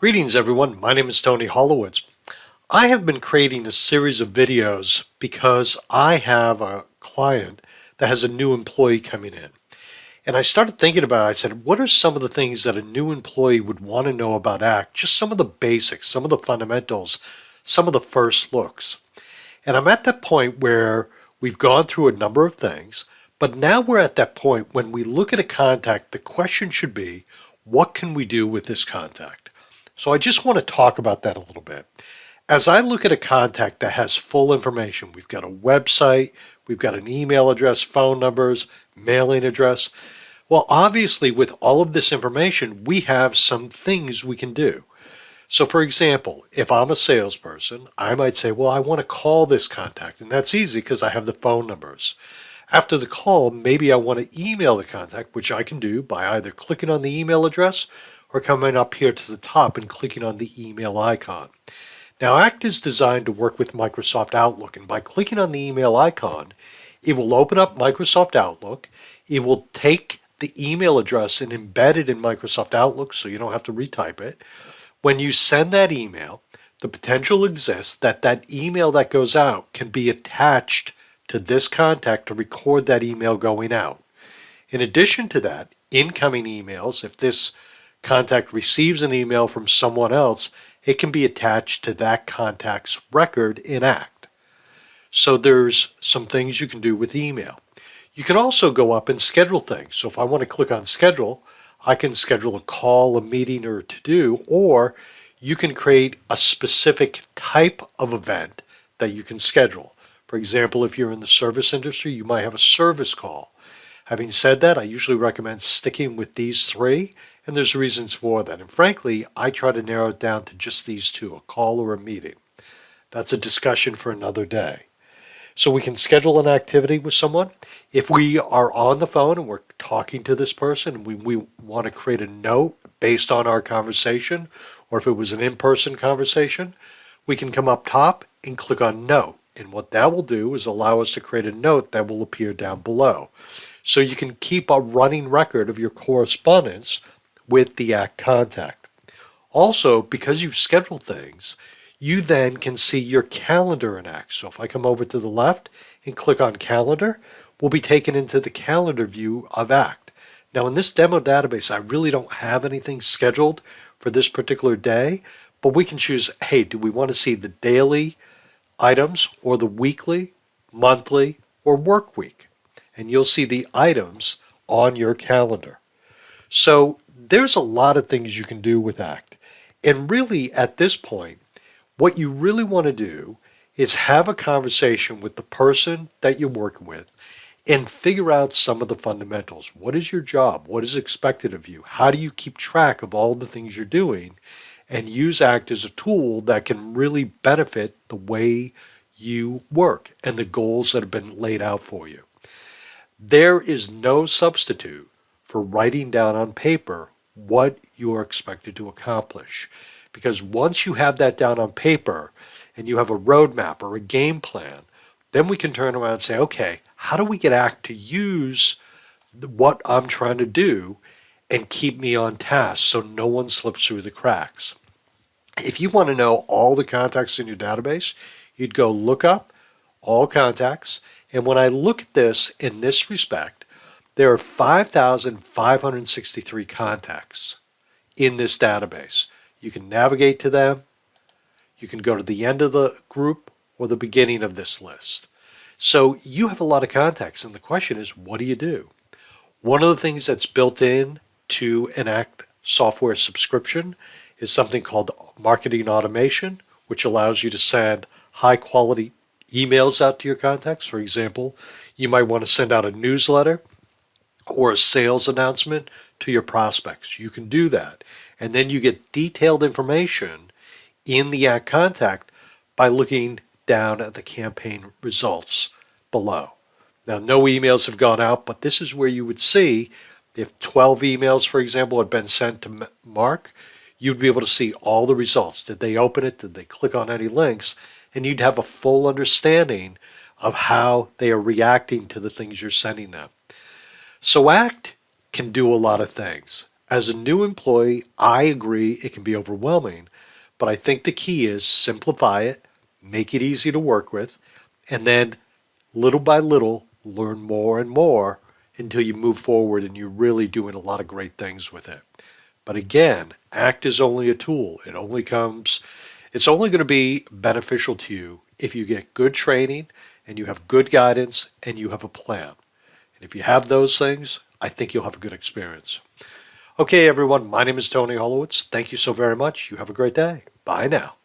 Greetings everyone, my name is Tony Holowitz. I have been creating a series of videos because I have a client that has a new employee coming in. And I started thinking about it, I said, what are some of the things that a new employee would want to know about ACT? Just some of the basics, some of the fundamentals, some of the first looks. And I'm at that point where we've gone through a number of things, but now we're at that point when we look at a contact, the question should be, what can we do with this contact? So I just want to talk about that a little bit. As I look at a contact that has full information, we've got a website, we've got an email address, phone numbers, mailing address. Well, obviously with all of this information, we have some things we can do. So for example, if I'm a salesperson, I might say, well, I want to call this contact, and that's easy because I have the phone numbers. After the call, maybe I want to email the contact, which I can do by either clicking on the email address or coming up here to the top and clicking on the email icon. Now, ACT is designed to work with Microsoft Outlook, and by clicking on the email icon, it will open up Microsoft Outlook. It will take the email address and embed it in Microsoft Outlook so you don't have to retype it. When you send that email, the potential exists that that email that goes out can be attached to this contact to record that email going out. In addition to that, incoming emails, if this contact receives an email from someone else, it can be attached to that contact's record in ACT. So there's some things you can do with email. You can also go up and schedule things. So if I want to click on schedule, I can schedule a call, a meeting, or a to-do, or you can create a specific type of event that you can schedule. For example, if you're in the service industry, you might have a service call. Having said that, I usually recommend sticking with these three, and there's reasons for that. And frankly, I try to narrow it down to just these two, a call or a meeting. That's a discussion for another day. So we can schedule an activity with someone. If we are on the phone and we're talking to this person and we want to create a note based on our conversation, or if it was an in-person conversation, we can come up top and click on note. And what that will do is allow us to create a note that will appear down below. So you can keep a running record of your correspondence with the ACT contact. Also, because you've scheduled things, you then can see your calendar in ACT. So if I come over to the left and click on calendar, we'll be taken into the calendar view of ACT. Now in this demo database, I really don't have anything scheduled for this particular day, but we can choose, hey, do we want to see the daily items or the weekly, monthly, or work week? And you'll see the items on your calendar. So there's a lot of things you can do with ACT. And really at this point, what you really want to do is have a conversation with the person that you're working with and figure out some of the fundamentals. What is your job? What is expected of you? How do you keep track of all the things you're doing? And use ACT as a tool that can really benefit the way you work and the goals that have been laid out for you. There is no substitute for writing down on paper what you're expected to accomplish. Because once you have that down on paper and you have a roadmap or a game plan, then we can turn around and say, okay, how do we get ACT to use what I'm trying to do and keep me on task so no one slips through the cracks? If you want to know all the contacts in your database, you'd go look up all contacts. And when I look at this in this respect, there are 5,563 contacts in this database. You can navigate to them. You can go to the end of the group or the beginning of this list. So you have a lot of contacts, and the question is, what do you do? One of the things that's built in to an ACT software subscription is something called marketing automation, which allows you to send high quality emails out to your contacts. For example, you might want to send out a newsletter or a sales announcement to your prospects. You can do that. And then you get detailed information in the ACT contact by looking down at the campaign results below. Now, no emails have gone out, but this is where you would see if 12 emails, for example, had been sent to Mark, you'd be able to see all the results. Did they open it? Did they click on any links? And you'd have a full understanding of how they are reacting to the things you're sending them. So ACT can do a lot of things. As a new employee, I agree it can be overwhelming, but I think the key is simplify it, make it easy to work with, and then little by little learn more and more until you move forward and you're really doing a lot of great things with it. But again, ACT is only a tool. It's only going to be beneficial to you if you get good training and you have good guidance and you have a plan. And if you have those things, I think you'll have a good experience. Okay, everyone, my name is Tony Holowitz. Thank you so very much. You have a great day. Bye now.